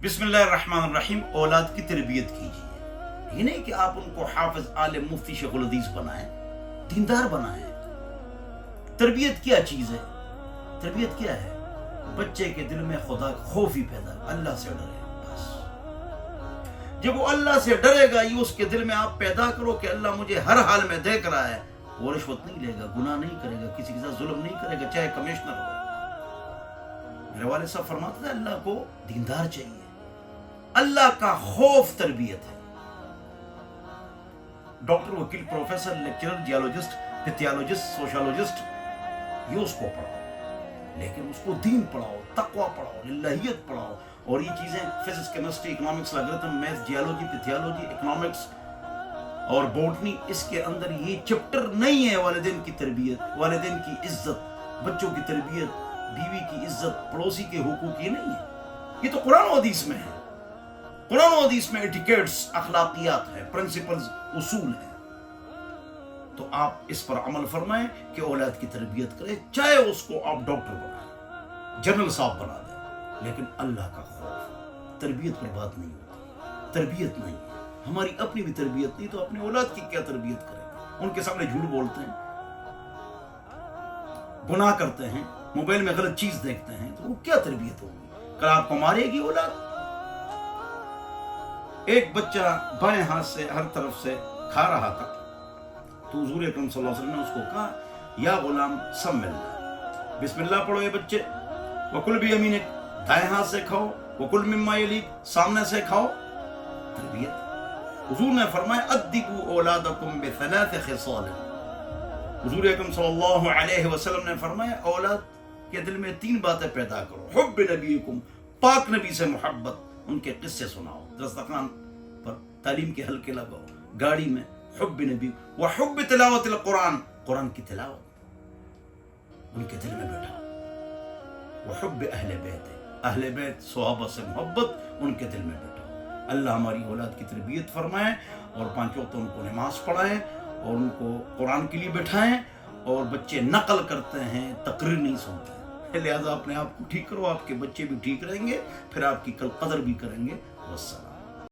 बिस्मिल्लाहिर्रहमानिर्रहीम। औलाद की तरबियत कीजिए। ये नहीं कि आप उनको हाफिज, आलिम, मुफ्ती, शेखुल हदीस बनाएं, दीनदार बनाएं। तरबियत क्या चीज है? तरबियत क्या है? बच्चे के दिल में खुदा का खौफ ही पैदा, अल्लाह से डरे। बस जब वो अल्लाह से डरेगा, ये उसके दिल में आप पैदा करो कि अल्लाह मुझे हर हाल में देख रहा है, वो रिश्वत नहीं लेगा, गुनाह नहीं करेगा, किसी के साथ जुल्म नहीं करेगा, चाहे कमिश्नर हो। मेरे वाले साहब फरमाते थे अल्लाह को दीनदार चाहिए, अल्लाह का खौफ तरबियत है। डॉक्टर, वकील, प्रोफेसर, लेक्चरर, जियोलॉजिस्ट, पिथियोलॉजिस्ट, सोशियोलॉजिस्ट, ये उसको पढ़ाओ, लेकिन उसको दीन पढ़ाओ, तकवा पढ़ाओ, लिल्लाहियत पढ़ाओ। और ये चीजें physics, chemistry, economics, logarithm, math, geology, पिथियोलॉजी, इकोनॉमिक्स और बॉटनी, इसके अंदर ये चैप्टर नहीं है। वालिदैन की तरबियत, वालिदैन की इज्जत, बच्चों की तरबियत, बीवी की इज्जत, पड़ोसी के हुकूक, ये नहीं है। ये तो कुरान और हदीस में है। कुरान और हदीस में एटिकेट्स, अखलाकियात है, प्रिंसिपल्स, उसूल है। तो आप इस पर अमल फरमाएं कि औलाद की तरबियत करें, चाहे उसको आप डॉक्टर बनाएं, जनरल साहब बना दें, लेकिन अल्लाह का खौफ। तरबियत पर बात नहीं होती, तरबियत नहीं है। हमारी अपनी भी तरबियत नहीं तो अपने औलाद की क्या तरबियत करेंगे? उनके सामने झूठ बोलते हैं, गुनाह करते हैं, मोबाइल में गलत चीज देखते हैं, तो वो क्या तरबियत होगी? कल आपको मारेगी औलाद। एक बच्चा बाएं हाथ से हर तरफ से खा रहा था, तो हुजूर अकरम सल्लल्लाहु अलैहि वसल्लम ने उसको कहा, या गुलाम सब मिल जाए, बिस्मिल्लाह पढ़ो ये बच्चे, वकुल भी यमीनिक, दाएं हाथ से खाओ, वकुल मिम्मा यलीक, सामने से खाओ। तरबियत। हुजूर ने फरमाया, अद्दिबू औलादकुम बिसलास खिसाल। हुजूर अकरम सल्लल्लाहु अलैहि वसल्लम ने फरमाया, औलाद के दिल में 3 बातें पैदा करो। हुब्ब नबीकुम, पाक नबी से मोहब्बत, उनके किस्से सुनाओ, दस्तरखान पर तालीम के हल्के लगाओ, गाड़ी में हुब्ब नबी व हुब्ब तिलावतिल कुरान, कुरान की तिलावत उनके दिल में बैठाओ। व हुब्ब अहले बैत, अहले बैत सहाबा से मोहब्बत उनके दिल में बैठाओ। अल्लाह हमारी औलाद की तरबियत फरमाए और 5 वक्त उनको नमाज पढ़ाएं और उनको कुरान के लिए बैठाएं। और बच्चे नकल करते हैं, तकरीर नहीं सुनते हैं, लिहाजा अपने आप को ठीक करो, आपके बच्चे भी ठीक रहेंगे, फिर आपकी कल कदर भी करेंगे। वस्सलाम।